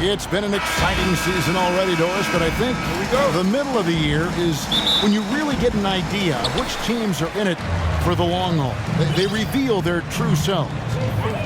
It's been an exciting season already, Doris, but I think the middle of the year is when you really get an idea of which teams are in it for the long haul. They reveal their true selves.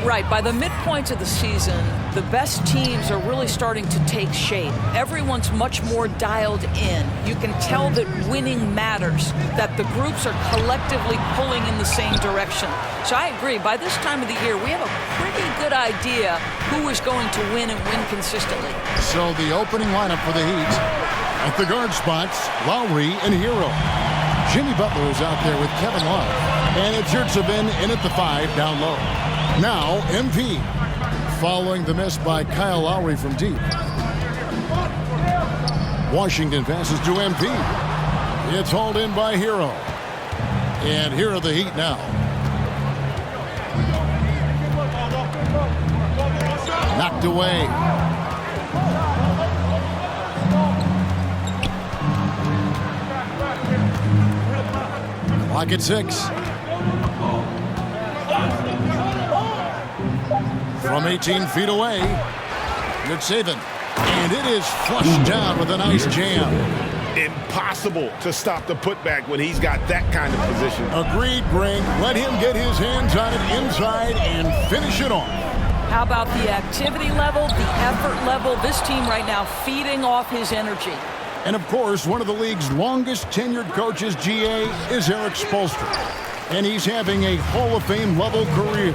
Right. By the midpoint of the season, the best teams are really starting to take shape. Everyone's much more dialed in. You can tell that winning matters, that the groups are collectively pulling in the same direction. So I agree. By this time of the year, we have a pretty good idea who is going to win and win consistently. So the opening lineup for the Heat. At the guard spots, Lowry and Hero. Jimmy Butler is out there with Kevin Love. And it's Yurtseven in at the 5 down low. Now, MP. Following the miss by Kyle Lowry from deep. Washington passes to MP. It's hauled in by Hero. And here are the Heat now. Knocked away. Clock at 6. From 18 feet away, Yurtseven. And it is flushed down with a nice jam. Impossible to stop the putback when he's got that kind of position. Agreed, Greg. Let him get his hands on it inside and finish it off. How about the activity level, the effort level? This team right now feeding off his energy. And, of course, one of the league's longest tenured coaches, GA, is Erik Spoelstra. And he's having a Hall of Fame level career.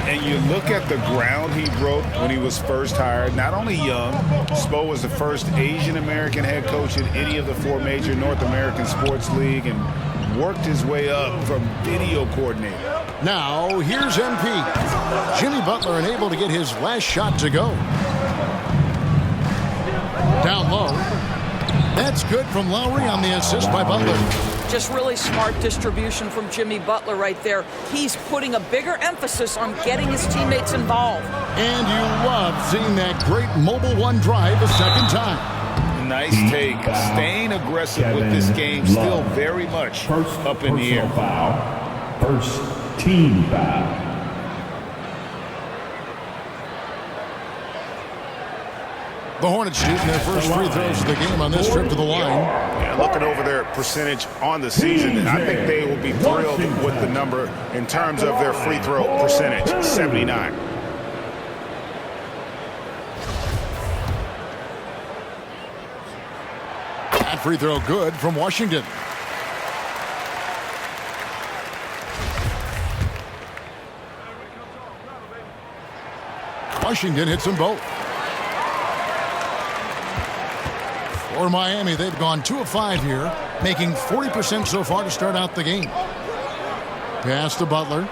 And you look at the ground he broke when he was first hired. Not only young, Spo was the first Asian-American head coach in any of the 4 major North American sports league and worked his way up from video coordinator. Now, here's MP. Jimmy Butler unable to get his last shot to go. Down low. That's good from Lowry on the assist by Butler. Just really smart distribution from Jimmy Butler right there. He's putting a bigger emphasis on getting his teammates involved. And you love seeing that great mobile one drive a second time. Nice take. Staying aggressive with this game, still very much up in the air. Foul. First team foul. The Hornets shooting their first free throws of the game on this trip to the line. Yeah, looking over their percentage on the season, I think they will be thrilled with the number in terms of their free throw percentage, 79. That free throw good from Washington. Washington hits them both. For Miami, they've gone 2 of 5 here, making 40% so far to start out the game. Pass to Butler.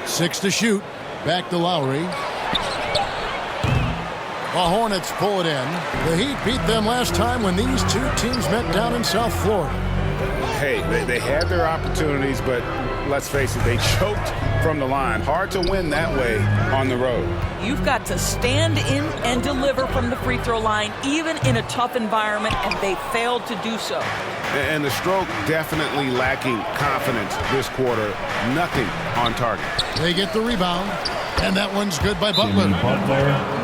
Six to shoot. Back to Lowry. The Hornets pull it in. The Heat beat them last time when these two teams met down in South Florida. Hey, they had their opportunities, but let's face it, they choked from the line. Hard to win that way on the road. You've got to stand in and deliver from the free throw line, even in a tough environment, and they failed to do so. And the Stroke definitely lacking confidence this quarter. Nothing on target. They get the rebound, and that one's good by Butler.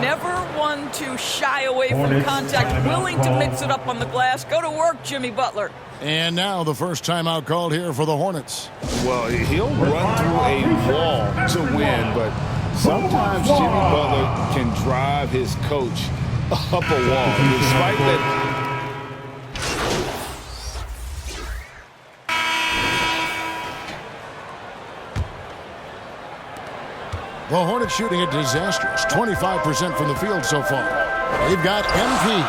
Never one to shy away from contact, willing to mix it up on the glass. Go to work, Jimmy Butler. And now the first timeout called here for the Hornets. Well, he'll run through a wall to win, but sometimes Jimmy Butler can drive his coach up a wall. Despite that. The Hornets shooting a disastrous 25% from the field so far. They've got MP.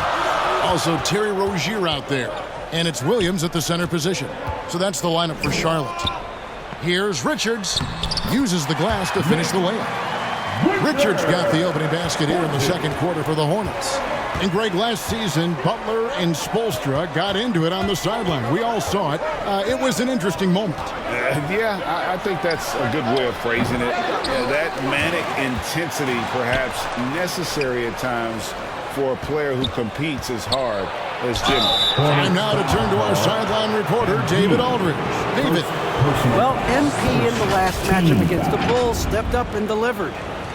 Also Terry Rozier out there. And it's Williams at the center position. So that's the lineup for Charlotte. Here's Richards. Uses the glass to finish the layup. Richards got the opening basket here in the second quarter for the Hornets. And Greg, last season, Butler and Spoelstra got into it on the sideline. We all saw it. It was an interesting moment. Yeah, I think that's a good way of phrasing it. That manic intensity perhaps necessary at times for a player who competes as hard It's Jimmy. Time now to turn to our sideline reporter, David Aldridge. David. Well, MP in the last matchup against the Bulls stepped up and delivered.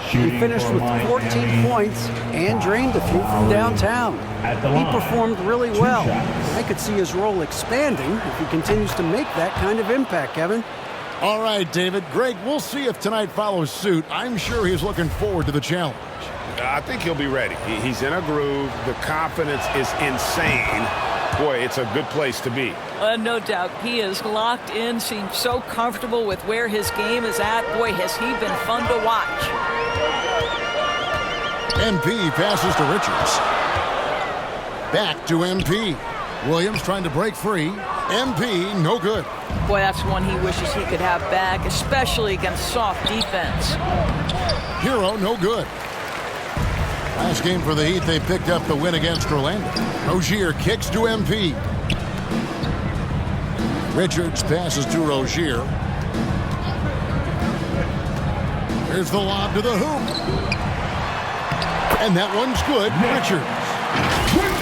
He finished with 14 points and drained a few from downtown. He performed really well. I could see his role expanding if he continues to make that kind of impact, Kevin. All right, David. Greg, we'll see if tonight follows suit. I'm sure he's looking forward to the challenge. I think he'll be ready. He's in a groove. The confidence is insane. Boy, it's a good place to be. No doubt. He is locked in, seems so comfortable with where his game is at. Boy, has he been fun to watch. MP passes to Richards. Back to MP. Williams trying to break free. MP, no good. Boy, that's one he wishes he could have back, especially against soft defense. Hero, no good. Last game for the Heat, they picked up the win against Orlando. Rozier kicks to MP. Richards passes to Rozier. Here's the lob to the hoop. And that one's good.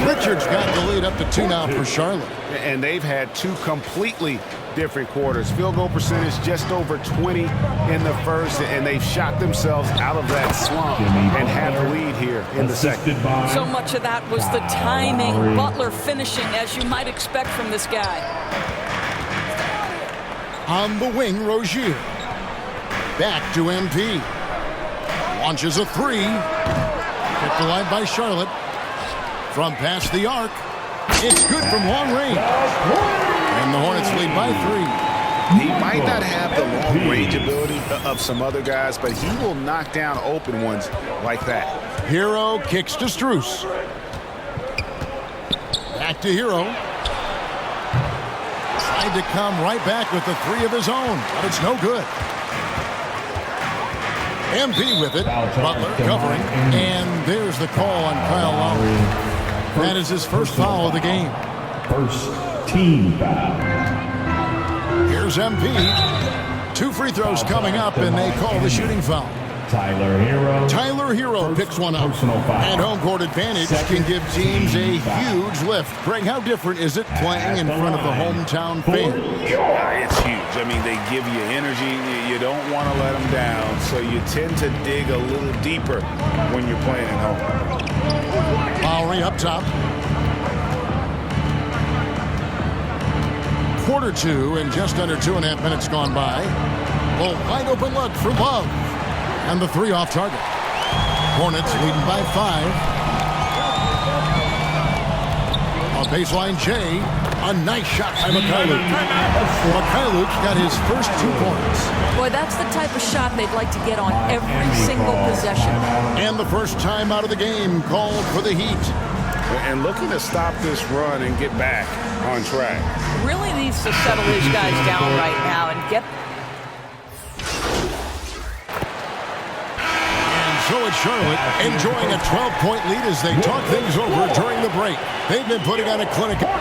Richards got the lead up to 2 now for Charlotte. And they've had 2 completely different quarters. Field goal percentage just over 20 in the first, and they've shot themselves out of that slump and have the lead here in the second. So much of that was the timing. Butler finishing, as you might expect from this guy. On the wing, Rozier. Back to MP. Launches a 3. Kept alive by Charlotte. From past the arc. It's good from long range. And the Hornets lead by 3. He might not have the long range ability of some other guys, but he will knock down open ones like that. Hero kicks to Strus. Back to Hero. Tried to come right back with the 3 of his own, but it's no good. MP with it. Butler covering. And there's the call on Kyle Lowry. That is his first foul of the game. First team foul. Here's MP. 2 free throws coming up, and they call the shooting foul. Tyler Hero picks one up. And home court advantage can give teams a huge lift. Greg, how different is it playing in front of the hometown fans? It's huge. I mean, they give you energy. You don't want to let them down, so you tend to dig a little deeper when you're playing at home. Lowry up top. Quarter 2 and just under 2.5 minutes gone by. A wide open look for Love. And the 3 off target. Hornets leading by 5. On baseline, Jay. A nice shot by Mikhailuk. Mikhailuk got his first 2 points. Boy, that's the type of shot they'd like to get on every single possession. And the first time out of the game called for the Heat. And looking to stop this run and get back on track. Really needs to settle these guys down right now and get... So it's Charlotte enjoying a 12-point lead as they talk things over during the break. They've been putting on a clinic. 41.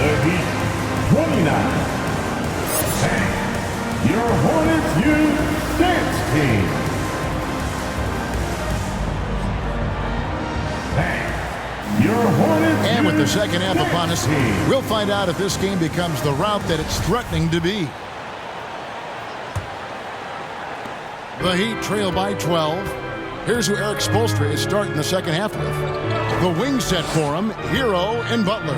The Heat, 29. And your Hornets Youth Dance Team. And your Hornets And with the Youth second half upon us, Dance Team. we'll find out if this game becomes the route that it's threatening to be. The Heat trail by 12. Here's who Eric Spoelstra is starting the second half with. The wing set for him, Hero and Butler.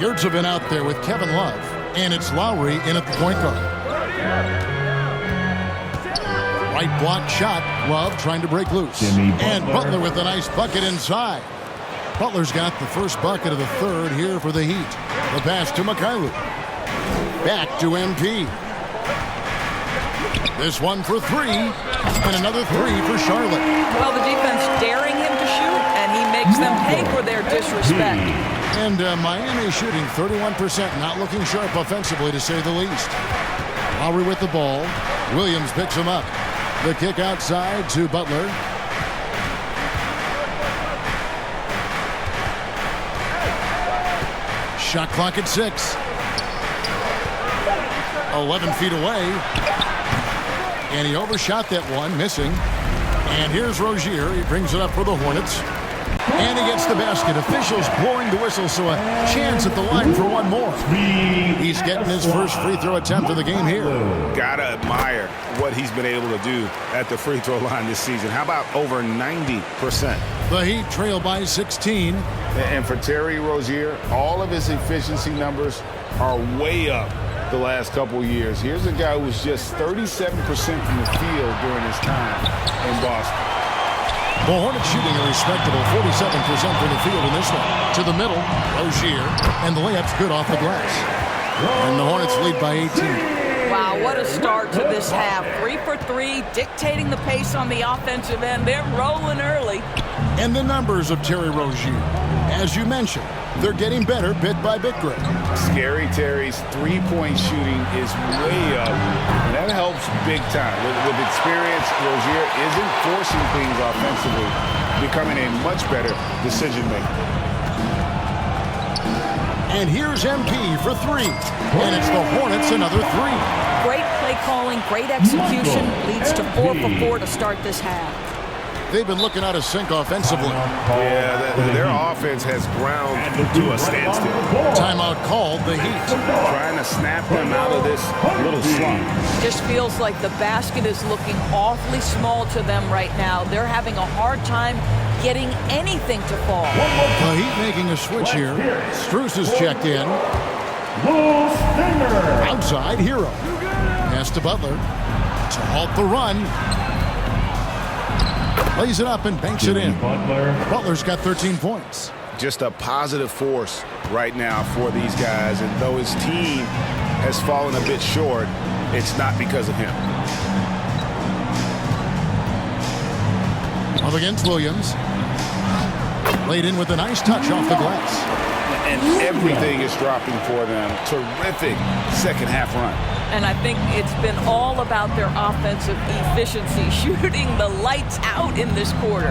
Yurts have been out there with Kevin Love, and it's Lowry in at the point guard. Right block shot, Love trying to break loose. And Butler with a nice bucket inside. Butler's got the first bucket of the third here for the Heat. The pass to Mikhailuk. Back to MP. This one for 3, and another 3 for Charlotte. Well, the defense daring him to shoot, and he makes them pay for their disrespect. And Miami shooting 31%, not looking sharp offensively, to say the least. Lowry with the ball. Williams picks him up. The kick outside to Butler. Shot clock at 6. 11 feet away. And he overshot that one, missing. And here's Rozier. He brings it up for the Hornets. And he gets the basket. Officials blowing the whistle, so a chance at the line for one more. He's getting his first free throw attempt of the game here. Gotta admire what he's been able to do at the free throw line this season. How about over 90%? The Heat trail by 16. And for Terry Rozier, all of his efficiency numbers are way up the last couple years. Here's a guy who was just 37% from the field during his time in Boston. The Hornets shooting a respectable 47% from the field in this one. To the middle, Rozier, and the layup's good off the glass. And the Hornets lead by 18. Wow, what a start to this half. 3 for 3, dictating the pace on the offensive end. They're rolling early. And the numbers of Terry Rozier. As you mentioned, they're getting better bit by bit, Greg. Scary Terry's three-point shooting is way up, and that helps big time. With experience, Rozier isn't forcing things offensively, becoming a much better decision maker. And here's MP for 3. And it's the Hornets another 3. Great play calling, great execution. Leads to 4 for 4 to start this half. They've been looking out of sync offensively. Yeah, their offense has ground to a standstill. Timeout called, the Heat. Trying to snap them out of this little slump. Just feels like the basket is looking awfully small to them right now. They're having a hard time getting anything to fall. The Heat making a switch here. Strus is checked in. Outside, Hero. Pass to Butler. To halt the run. Lays it up and banks it in. Butler's got 13 points. Just a positive force right now for these guys. And though his team has fallen a bit short, it's not because of him. Up against Williams. Laid in with a nice touch off the glass. And everything is dropping for them. Terrific second half run. And I think it's been all about their offensive efficiency, shooting the lights out in this quarter.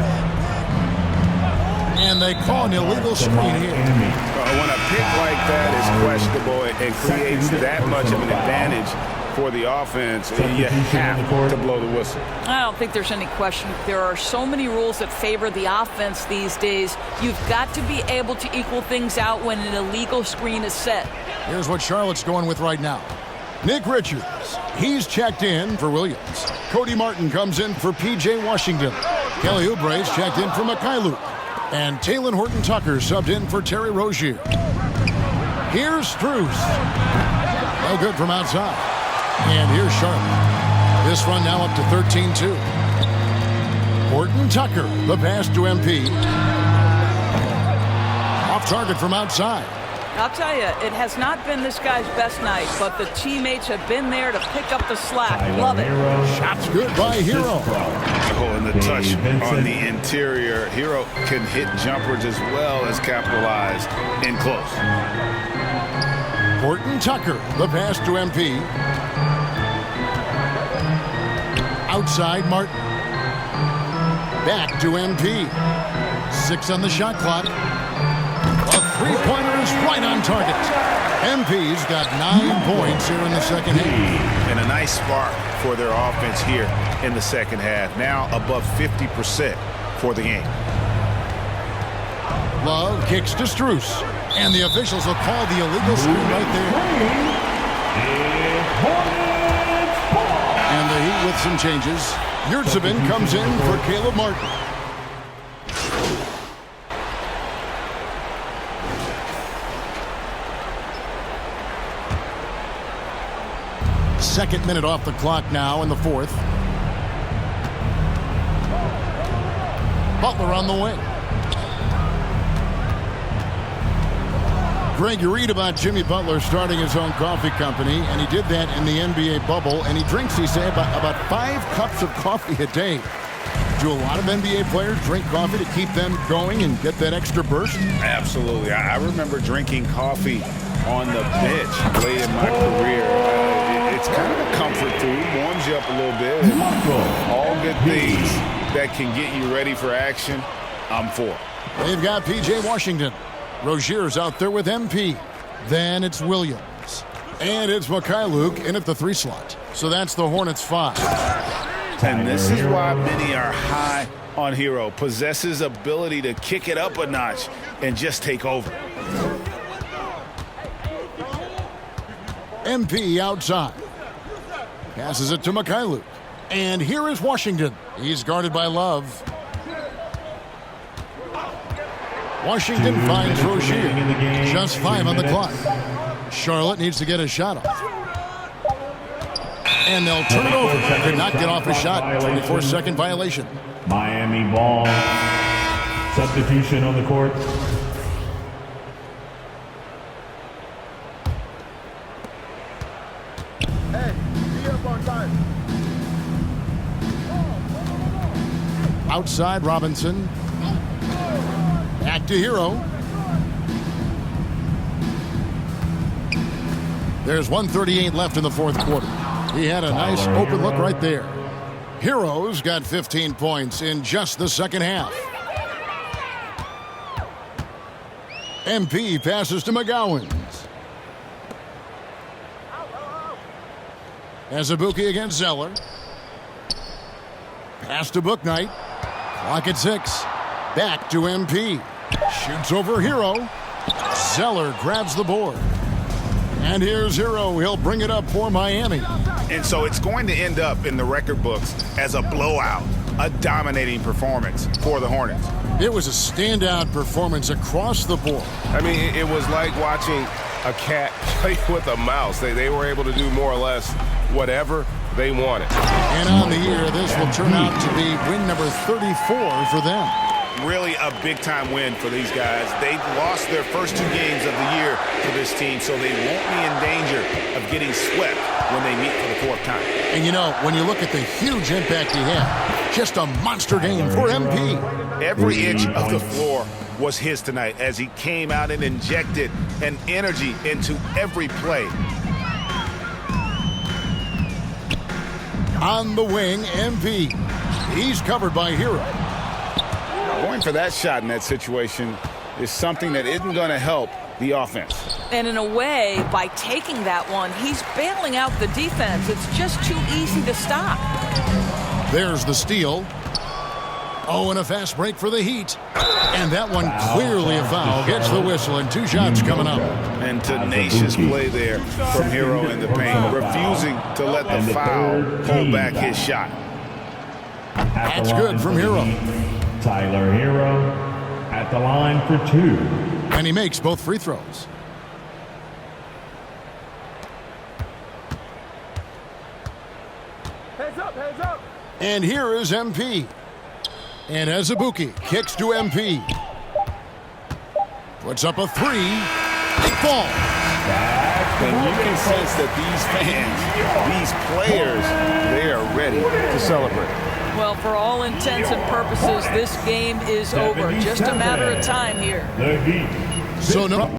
And they call an illegal screen here. When a pick like that is questionable and creates that much of an advantage for the offense, you have to blow the whistle. I don't think there's any question. There are so many rules that favor the offense these days. You've got to be able to equal things out when an illegal screen is set. Here's what Charlotte's going with right now. Nick Richards, he's checked in for Williams. Cody Martin comes in for P.J. Washington. Kelly Oubre's checked in for Mykhailiuk. And Talen Horton-Tucker subbed in for Terry Rozier. Here's Strus. No good from outside. And here's Charlotte. This run now up to 13-2. Horton-Tucker, the pass to MP. Off target from outside. I'll tell you, it has not been this guy's best night, but the teammates have been there to pick up the slack. Love it. Shots good by Hero. Oh, and the touch on the interior. Hero can hit jumpers as well as capitalize in close. Horton-Tucker, the pass to MP. Outside, Martin. Back to MP. 6 on the shot clock. A three-pointer is right on target. MP's got 9 points here in the second half. And a nice spark for their offense here in the second half. Now above 50% for the game. Love kicks to Strus. And the officials will call the illegal screen right there. And the Heat with some changes. Yurtseven comes in for Caleb Martin. Second minute off the clock now in the fourth. Butler on the wing. Greg, you read about Jimmy Butler starting his own coffee company, and he did that in the NBA bubble, and he drinks, he said, about 5 cups of coffee a day. Do a lot of NBA players drink coffee to keep them going and get that extra burst? Absolutely. I remember drinking coffee on the bench late in my career. It's kind of a comfort food, warms you up a little bit. All good things that can get you ready for action, I'm for. They've got P.J. Washington. Rozier's out there with MP. Then it's Williams. And it's Mykhailiuk in at the 3 slot. So that's the Hornets 5. And this is why many are high on Hero. Possesses ability to kick it up a notch and just take over. MP outside. Passes it to Mikhailuk. And here is Washington. He's guarded by Love. Washington finds Rozier. Just 5 on the clock. Charlotte needs to get a shot off. And they'll turn it over. Could not get off a shot. 24-second violation. Miami ball. Substitution on the court. Outside Robinson. Back to Hero. There's 1:38 left in the fourth quarter. He had a nice open look right there. Hero's got 15 points in just the second half. MP passes to McGowens. Azubuike against Zeller. Pass to Bouknight. Clock at 6. Back to MP. Shoots over Hero. Zeller grabs the board. And here's Hero. He'll bring it up for Miami. And so it's going to end up in the record books as a blowout, a dominating performance for the Hornets. It was a standout performance across the board. I mean, it was like watching a cat play with a mouse. They were able to do more or less whatever they wanted. And on the year, this will turn out to be win number 34 for them. Really a big-time win for these guys. They've lost their first 2 games of the year to this team, so they won't be in danger of getting swept when they meet for the 4th time. And you know, when you look at the huge impact he had, just a monster game for MP. Every inch of the floor was his tonight as he came out and injected an energy into every play. On the wing, MP. He's covered by Hero. Going for that shot in that situation is something that isn't going to help the offense. And in a way, by taking that one, he's bailing out the defense. It's just too easy to stop. There's the steal. Oh, and a fast break for the Heat. And that one clearly a foul. Gets the whistle, and 2 shots coming up. And tenacious play there from Hero in the paint, refusing to let the foul hold back his shot. That's good from Hero. Tyler Hero at the line for 2. And he makes both free throws. Hands up. And here is MP. And Azubuike kicks to MP. Puts up a 3. It falls. And you can sense that these fans, these players, they are ready to celebrate. Well, for all intents and purposes, this game is over. Just a matter of time here. The Heat. So no.